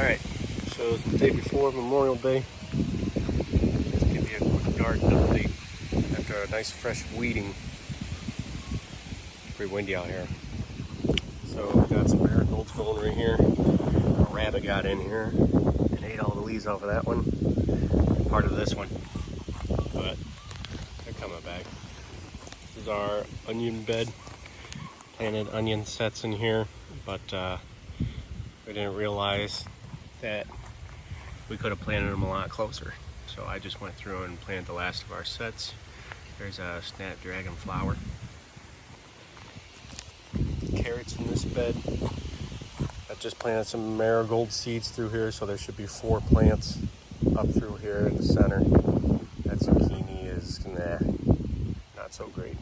Alright, so it's the day before Memorial Day. Let's give you a quick garden update after a nice fresh weeding. Pretty windy out here. So we've got some marigolds going right here. A rabbit got in here and ate all the leaves off of that one. Part of this one. But they're coming back. This is our onion bed. Planted onion sets in here, but we didn't realize that we could have planted them a lot closer. So I just went through and planted the last of our sets. There's a snapdragon flower. Carrots in this bed. I just planted some marigold seeds through here, so there should be 4 plants up through here in the center. That zucchini is not so great.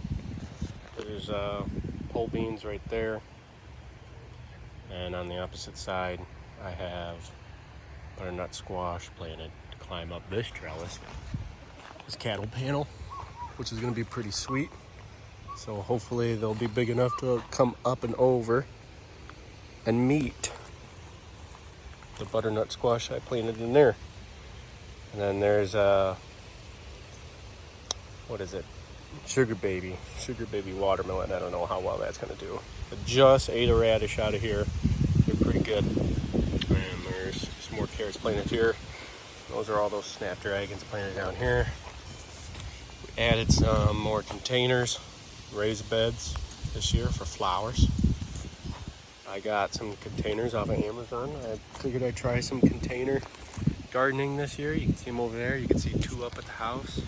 There's pole beans right there. And on the opposite side, I have butternut squash planted to climb up this trellis, this cattle panel, which is going to be pretty sweet. So hopefully they'll be big enough to come up and over and meet the butternut squash I planted in there. And then there's what is it? Sugar baby watermelon. I don't know how well that's going to do. But just ate a radish out of here. They're pretty good. And there's some more carrots planted here. Those are all those snapdragons planted down here. We added some more containers, raised beds this year for flowers. I got some containers off of Amazon. I figured I'd try some container gardening this year. You can see them over there. You can see 2 up at the house.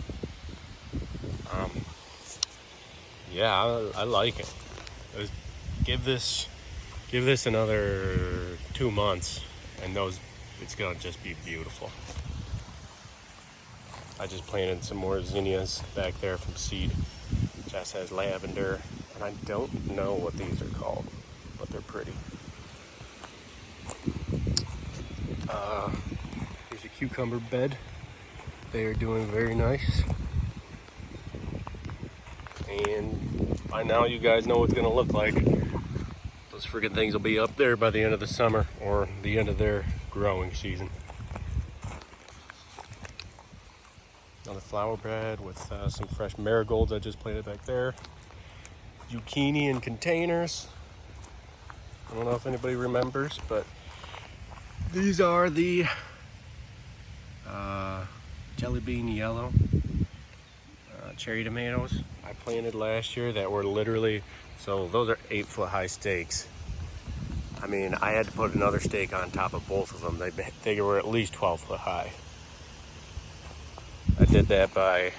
Yeah, I like it. Give this another 2 months, and it's gonna just be beautiful. I just planted some more zinnias back there from seed. Jess has lavender, and I don't know what these are called, but they're pretty. Here's a cucumber bed. They are doing very nice. And by now you guys know what it's gonna look like. Those freaking things will be up there by the end of the summer or the end of their growing season. Another flower bed with some fresh marigolds I just planted back there. Zucchini in containers. I don't know if anybody remembers, but these are the jelly bean yellow cherry tomatoes I planted last year that were literally, so those are 8-foot high stakes. I mean, I had to put another stake on top of both of them. They were at least 12 foot high. I did that by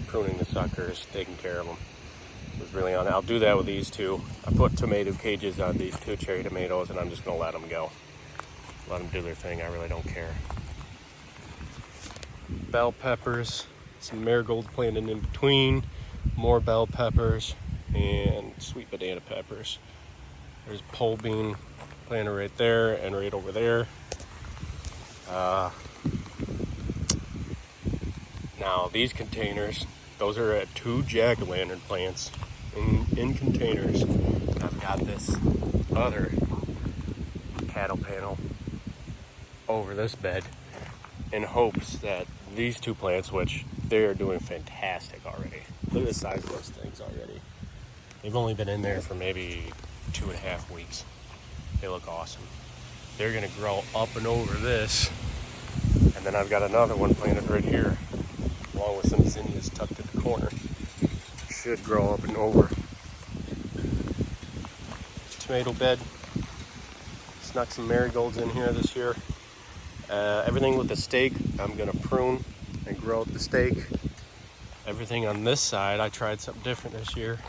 pruning the suckers, taking care of them. It was really on it. I'll do that with these 2. I put tomato cages on these 2 cherry tomatoes, and I'm just gonna let them go. Let them do their thing. I really don't care. Bell peppers. Some marigolds planted in between, more bell peppers, and sweet banana peppers. There's pole bean planted right there and right over there. Now these containers, those are 2 jack-o'-lantern plants in containers. And I've got this other cattle panel over this bed in hopes that these 2 plants, which they are doing fantastic already. Look at the size of those things already. They've only been in there for maybe 2.5 weeks. They look awesome. They're gonna grow up and over this. And then I've got another one planted right here, along with some zinnias tucked in the corner. Should grow up and over. Tomato bed. Snuck some marigolds in here this year. Everything with the stake, I'm gonna prune and grow out the stake. Everything on this side, I tried something different this year.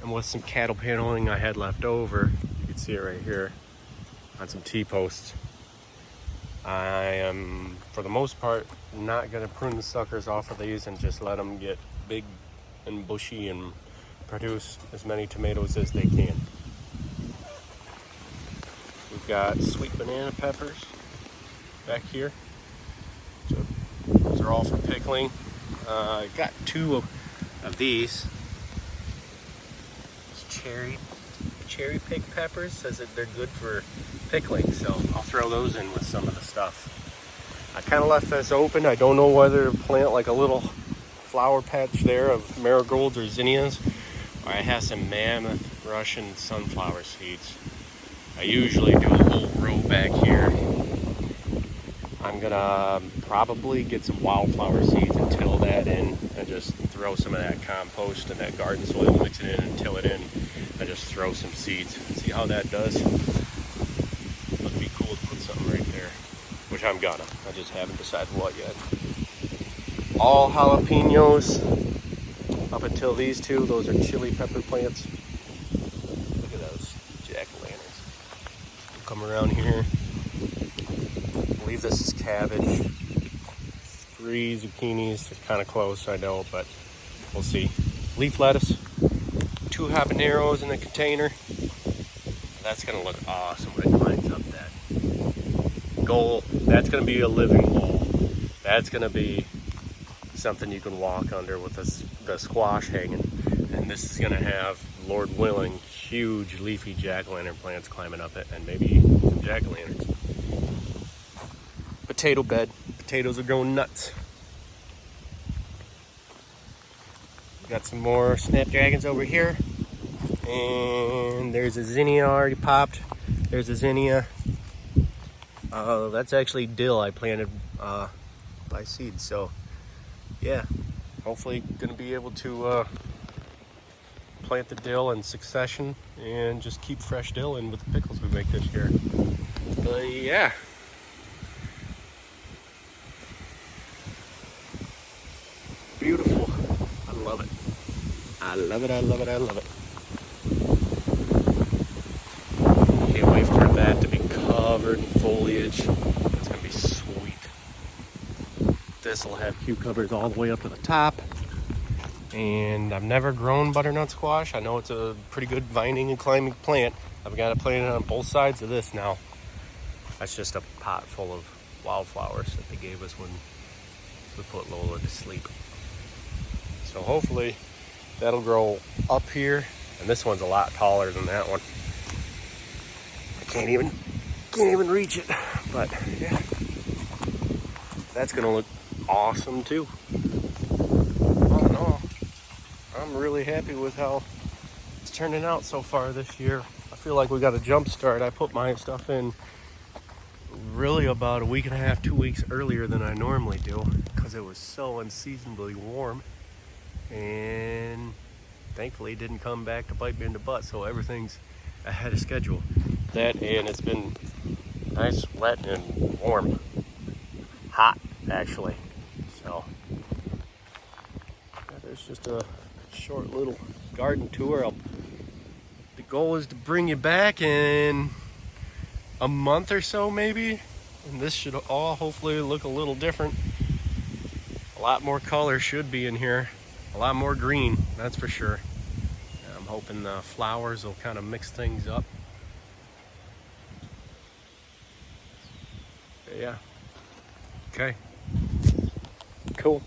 And with some cattle paneling I had left over, you can see it right here, on some T-posts. I am, for the most part, not gonna prune the suckers off of these and just let them get big and bushy and produce as many tomatoes as they can. We've got sweet banana peppers back here. So those are all for pickling. I got 2 of these. It's cherry pick peppers. Says that they're good for pickling, so I'll throw those in with some of the stuff. I kind of left this open. I don't know whether to plant like a little flower patch there of marigolds or zinnias, or I have some mammoth Russian sunflower seeds. I usually do a whole row back here. I'm gonna probably get some wildflower seeds and till that in, and just throw some of that compost and that garden soil, mix it in and till it in, and just throw some seeds. See how that does? Would be cool to put something right there, which I'm gonna. I just haven't decided what yet. All jalapenos up until these two. Those are chili pepper plants. Look at those jack-o'-lanterns. Come around here. I believe this is cabbage. 3 zucchinis. They're kind of close, I know, but we'll see. Leaf lettuce. 2 habaneros in the container. That's gonna look awesome when it lines up that goal. That's gonna be a living wall. That's gonna be something you can walk under with the squash hanging. And this is gonna have, Lord willing, huge leafy jack-o'-lantern plants climbing up it, and maybe some jack-o'-lanterns. Potato bed. Potatoes are going nuts. Got some more snapdragons over here. And there's a zinnia already popped. There's a zinnia. That's actually dill I planted by seed. So yeah, hopefully gonna be able to plant the dill in succession and just keep fresh dill in with the pickles we make this year. But yeah. Beautiful. I love it. I love it, I love it, I love it. Can't wait for that to be covered in foliage. It's gonna be sweet. This will have cucumbers all the way up to the top. And I've never grown butternut squash. I know it's a pretty good vining and climbing plant. I've got to plant it on both sides of this now. That's just a pot full of wildflowers that they gave us when we put Lola to sleep. So hopefully that'll grow up here. And this one's a lot taller than that one. I can't even reach it. But yeah, that's gonna look awesome too. All in all, I'm really happy with how it's turning out so far this year. I feel like we got a jump start. I put my stuff in really about a week and a half, 2 weeks earlier than I normally do, because it was so unseasonably warm. And thankfully it didn't come back to bite me in the butt, so everything's ahead of schedule. That, and it's been nice, wet, and warm. Hot, actually. So there's just a short little garden tour. The goal is to bring you back in a month or so maybe, and this should all hopefully look a little different. A lot more color should be in here, a lot more green, that's for sure. I'm hoping the flowers will kind of mix things up. But yeah, okay, cool.